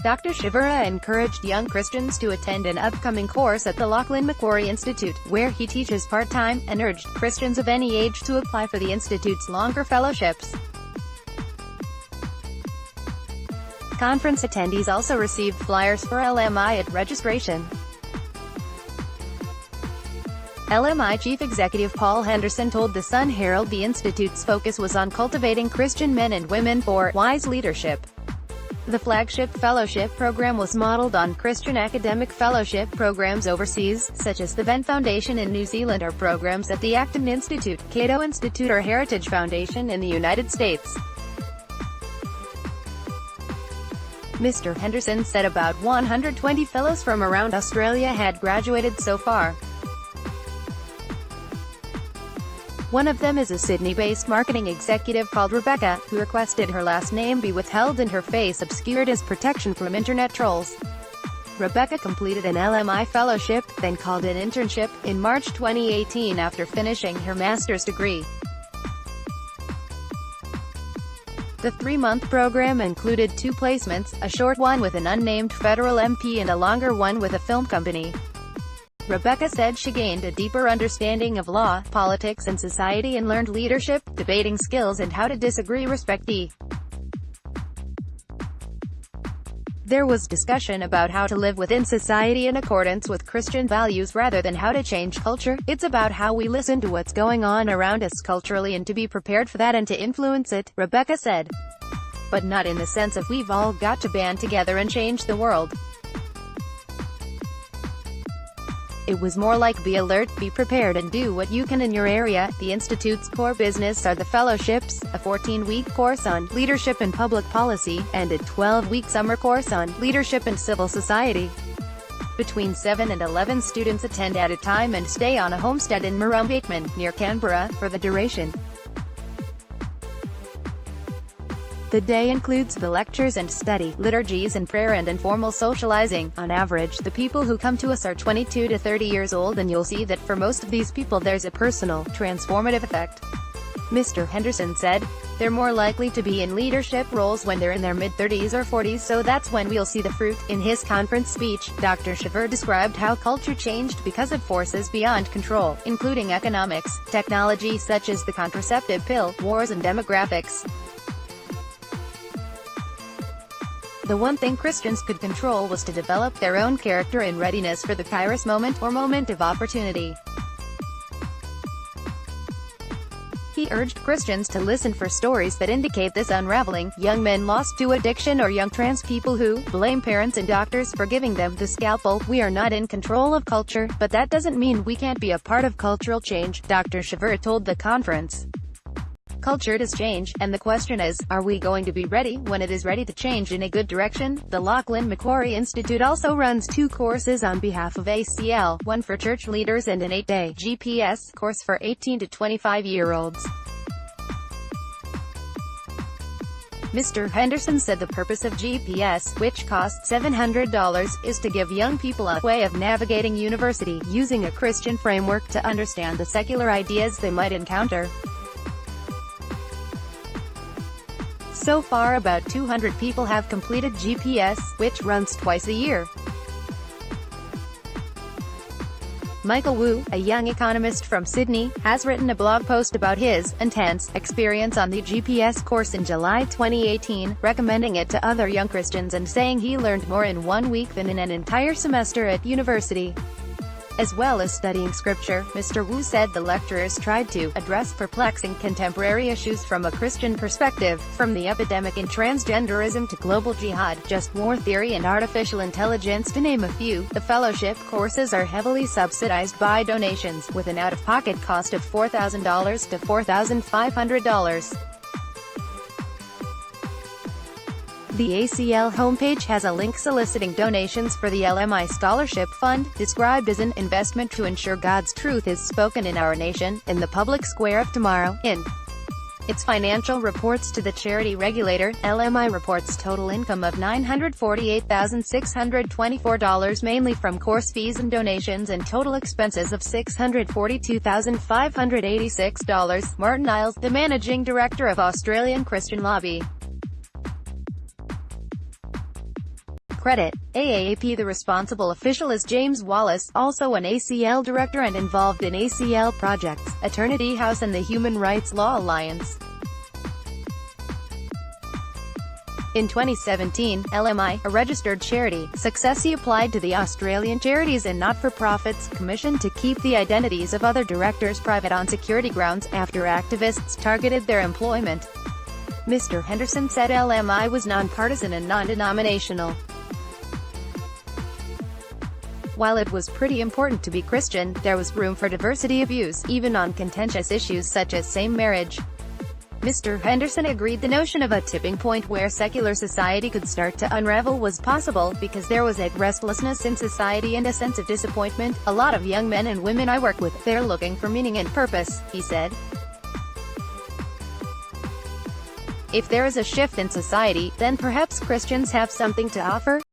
Dr. Chavura encouraged young Christians to attend an upcoming course at the Lachlan Macquarie Institute, where he teaches part-time, and urged Christians of any age to apply for the Institute's longer fellowships. Conference attendees also received flyers for LMI at registration. LMI Chief Executive Paul Henderson told The Sun-Herald the Institute's focus was on cultivating Christian men and women for wise leadership. The flagship fellowship program was modeled on Christian academic fellowship programs overseas, such as the Venn Foundation in New Zealand or programs at the Acton Institute, Cato Institute or Heritage Foundation in the United States. Mr. Henderson said about 120 fellows from around Australia had graduated so far. One of them is a Sydney-based marketing executive called Rebecca, who requested her last name be withheld and her face obscured as protection from internet trolls. Rebecca completed an LMI fellowship, then called an internship, in March 2018 after finishing her master's degree. The 3-month program included 2 placements, a short one with an unnamed federal MP and a longer one with a film company. Rebecca said she gained a deeper understanding of law, politics and society and learned leadership, debating skills and how to disagree respectfully. There was discussion about how to live within society in accordance with Christian values rather than how to change culture. It's about how we listen to what's going on around us culturally and to be prepared for that and to influence it, Rebecca said. But not in the sense of we've all got to band together and change the world. It was more like be alert, be prepared and do what you can in your area. The Institute's core business are the fellowships, a 14-week course on leadership and public policy, and a 12-week summer course on leadership and civil society. Between 7 and 11 students attend at a time and stay on a homestead in Murrumbidgee, near Canberra, for the duration. The day includes the lectures and study, liturgies and prayer and informal socializing. On average, the people who come to us are 22 to 30 years old, and you'll see that for most of these people there's a personal, transformative effect. Mr. Henderson said, they're more likely to be in leadership roles when they're in their mid-30s or 40s, so that's when we'll see the fruit. In his conference speech, Dr. Chavura described how culture changed because of forces beyond control, including economics, technology such as the contraceptive pill, wars and demographics. The one thing Christians could control was to develop their own character in readiness for the Kairos moment, or moment of opportunity. He urged Christians to listen for stories that indicate this unraveling: young men lost to addiction or young trans people who blame parents and doctors for giving them the scalpel. We are not in control of culture, but that doesn't mean we can't be a part of cultural change, Dr. Chavura told the conference. Culture does change, and the question is, are we going to be ready when it is ready to change in a good direction? The Lachlan Macquarie Institute also runs 2 courses on behalf of ACL, one for church leaders and an 8-day GPS course for 18 to 25-year-olds. Mr. Henderson said the purpose of GPS, which costs $700, is to give young people a way of navigating university, using a Christian framework to understand the secular ideas they might encounter. So far about 200 people have completed GPS, which runs twice a year. Michael Wu, a young economist from Sydney, has written a blog post about his intense experience on the GPS course in July 2018, recommending it to other young Christians and saying he learned more in 1 week than in an entire semester at university. As well as studying scripture, Mr. Wu said the lecturers tried to address perplexing contemporary issues from a Christian perspective, from the epidemic in transgenderism to global jihad, just war theory and artificial intelligence to name a few. The fellowship courses are heavily subsidized by donations, with an out-of-pocket cost of $4,000 to $4,500. The ACL homepage has a link soliciting donations for the LMI Scholarship Fund, described as an investment to ensure God's truth is spoken in our nation, in the public square of tomorrow. In its financial reports to the charity regulator, LMI reports total income of $948,624 mainly from course fees and donations, and total expenses of $642,586. Martin Iles, the managing director of Australian Christian Lobby, credit. AAP. The responsible official is James Wallace, also an ACL director and involved in ACL projects, Eternity House and the Human Rights Law Alliance. In 2017, LMI, a registered charity, successfully applied to the Australian Charities and Not-for-Profits Commission to keep the identities of other directors private on security grounds, after activists targeted their employment. Mr. Henderson said LMI was non-partisan and non-denominational. While it was pretty important to be Christian, there was room for diversity of views, even on contentious issues such as same marriage. Mr. Henderson agreed the notion of a tipping point where secular society could start to unravel was possible, because there was a restlessness in society and a sense of disappointment. A lot of young men and women I work with, they're looking for meaning and purpose, he said. If there is a shift in society, then perhaps Christians have something to offer.